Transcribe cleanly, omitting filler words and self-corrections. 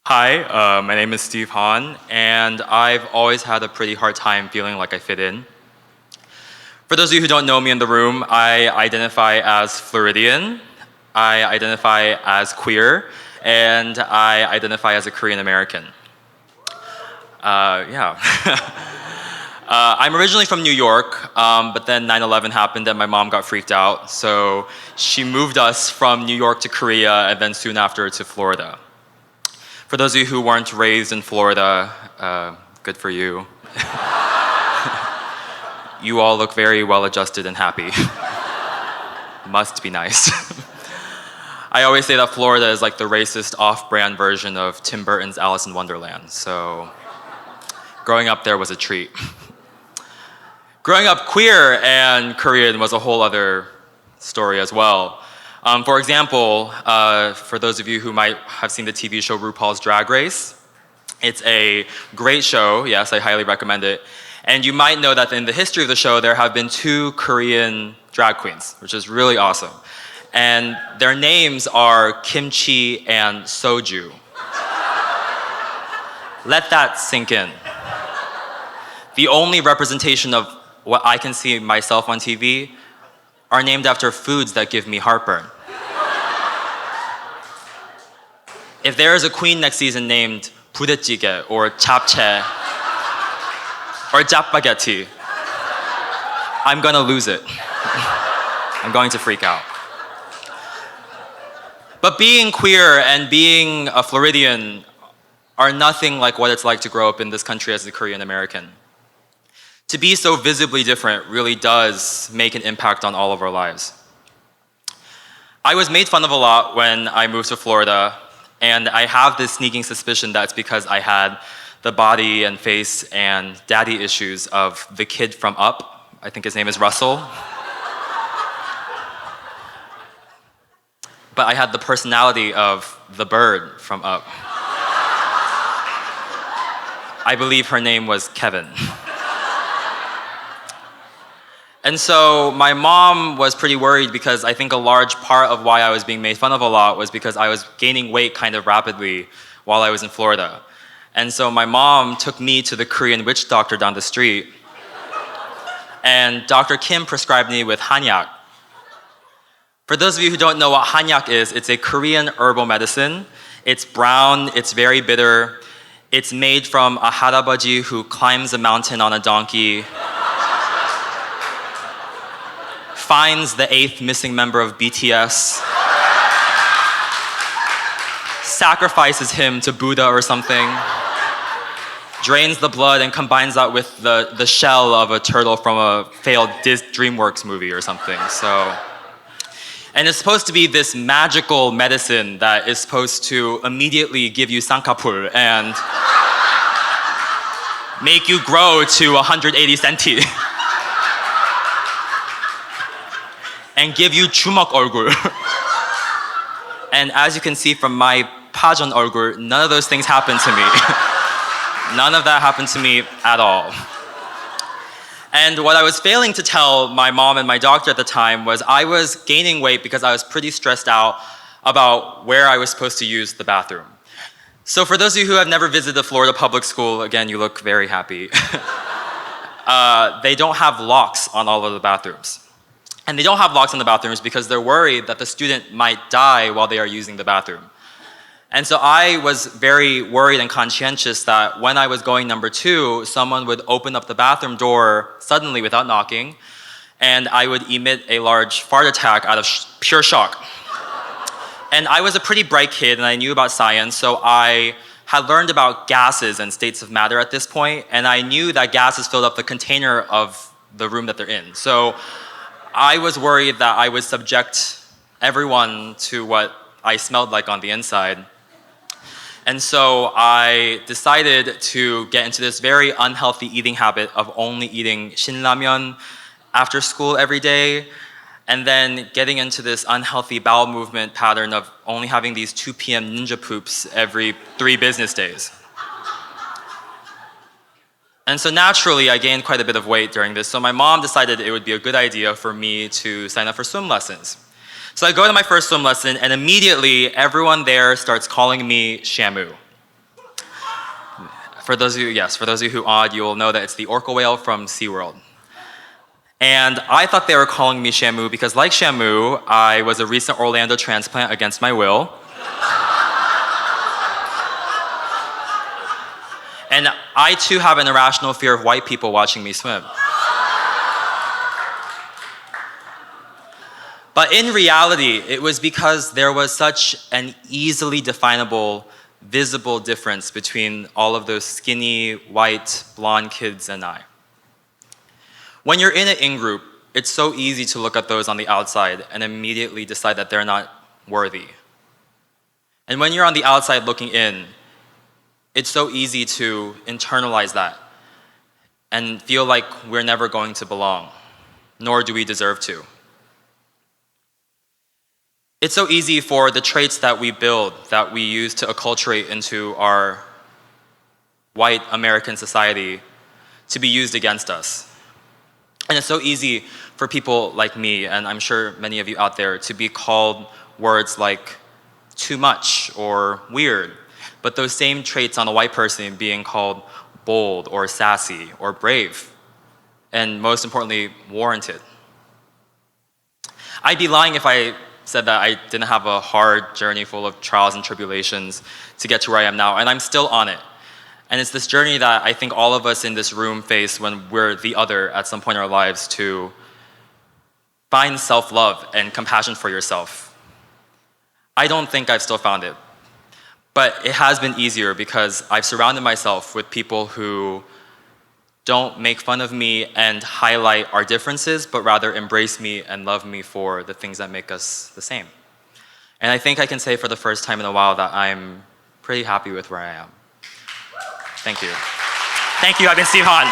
Hi, my name is Steve Han, and I've always had a pretty hard time feeling like I fit in. For those of you who don't know me in the room, I identify as Floridian, I identify as queer, and I identify as a Korean American. Yeah. I'm originally from New York, but then 9/11 happened and my mom got freaked out, so she moved us from New York to Korea and then soon after to Florida. For those of you who weren't raised in Florida, good for you. You all look very well adjusted and happy. Must be nice. I always say that Florida is like the racist off-brand version of Tim Burton's Alice in Wonderland, so growing up there was a treat. Growing up queer and Korean was a whole other story as well. For example, for those of you who might have seen the TV show RuPaul's Drag Race, it's a great show, yes, I highly recommend it. And you might know that in the history of the show, there have been 2 Korean drag queens, which is really awesome. And their names are Kimchi and Soju. Let that sink in. The only representation of what I can see myself on TV are named after foods that give me heartburn. If there is a queen next season named 부대찌개 or japchae or japspaghetti, I'm gonna lose it. I'm going to freak out. But being queer and being a Floridian are nothing like what it's like to grow up in this country as a Korean American. To be so visibly different really does make an impact on all of our lives. I was made fun of a lot when I moved to Florida, and I have this sneaking suspicion that it's because I had the body and face and daddy issues of the kid from Up. I think his name is Russell. But I had the personality of the bird from Up. I believe her name was Kevin. And so my mom was pretty worried because I think a large part of why I was being made fun of a lot was because I was gaining weight kind of rapidly while I was in Florida. And so my mom took me to the Korean witch doctor down the street. And Dr. Kim prescribed me with hanyak. For those of you who don't know what hanyak is, it's a Korean herbal medicine. It's brown, it's very bitter. It's made from a harabaji who climbs a mountain on a donkey, finds the 8th missing member of BTS, sacrifices him to Buddha or something, drains the blood and combines that with the shell of a turtle from a failed DreamWorks movie or something. And it's supposed to be this magical medicine that is supposed to immediately give you 쌍꺼풀 and make you grow to 180 cm. And give you 주먹 얼굴. And as you can see from my pageant 얼굴, none of those things happened to me. None of that happened to me at all. And what I was failing to tell my mom and my doctor at the time was I was gaining weight because I was pretty stressed out about where I was supposed to use the bathroom. So for those of you who have never visited a Florida public school, again, you look very happy. They don't have locks on all of the bathrooms. And they don't have locks on the bathrooms because they're worried that the student might die while they are using the bathroom. And so I was very worried and conscientious that when I was going number 2, someone would open up the bathroom door suddenly without knocking, and I would emit a large fart attack out of pure shock. And I was a pretty bright kid and I knew about science, so I had learned about gases and states of matter at this point, and I knew that gases filled up the container of the room that they're in. So I was worried that I would subject everyone to what I smelled like on the inside. And so I decided to get into this very unhealthy eating habit of only eating 신라면 after school every day, and then getting into this unhealthy bowel movement pattern of only having these 2 p.m. ninja poops every 3 business days. And so naturally, I gained quite a bit of weight during this, so my mom decided it would be a good idea for me to sign up for swim lessons. So I go to my first swim lesson, and immediately everyone there starts calling me Shamu. For those of you who odd, you'll know that it's the orca whale from SeaWorld. And I thought they were calling me Shamu because, like Shamu, I was a recent Orlando transplant against my will. And I too have an irrational fear of white people watching me swim. But in reality, it was because there was such an easily definable, visible difference between all of those skinny, white, blonde kids and I. When you're in an in-group, it's so easy to look at those on the outside and immediately decide that they're not worthy. And when you're on the outside looking in, it's so easy to internalize that and feel like we're never going to belong, nor do we deserve to. It's so easy for the traits that we build, that we use to acculturate into our white American society, to be used against us. And it's so easy for people like me, and I'm sure many of you out there, to be called words like too much or weird, but those same traits on a white person being called bold or sassy or brave, and most importantly, warranted. I'd be lying if I said that I didn't have a hard journey full of trials and tribulations to get to where I am now, and I'm still on it. And it's this journey that I think all of us in this room face when we're the other at some point in our lives, to find self-love and compassion for yourself. I don't think I've still found it, but it has been easier because I've surrounded myself with people who don't make fun of me and highlight our differences, but rather embrace me and love me for the things that make us the same. And I think I can say for the first time in a while that I'm pretty happy with where I am. Thank you. Thank you, I've been Steve Han.